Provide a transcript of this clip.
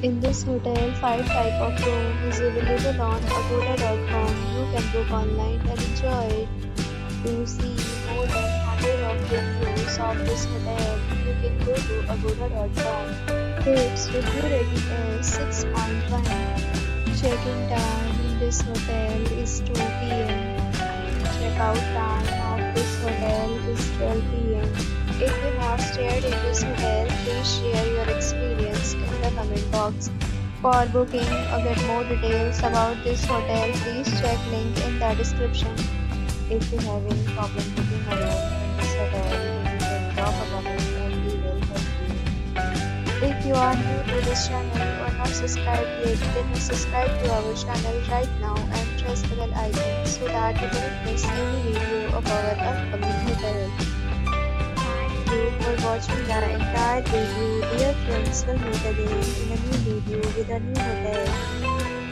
In this hotel, 5 type of room is available on agoda.com. You can book online and enjoy it. To see more than 100 of reviews of this hotel, you can go to agoda.com. Its review rating is 6.1. Check-in time in this hotel is 2 p.m. Check-out time of this hotel is 12 p.m. If you have stayed in this hotel, please share your experience in the comment box. For booking or get more details about this hotel, please check link in the description. If you have any problem booking a room in this hotel, then you can drop a comment and we will help you. If you are new to this channel or not subscribed yet, then subscribe to our channel right now and press the bell icon so that you don't miss any video of our upcoming hotel. Thank you for watching the entire video. Dear friends, we'll meet again in a new video with a new hotel.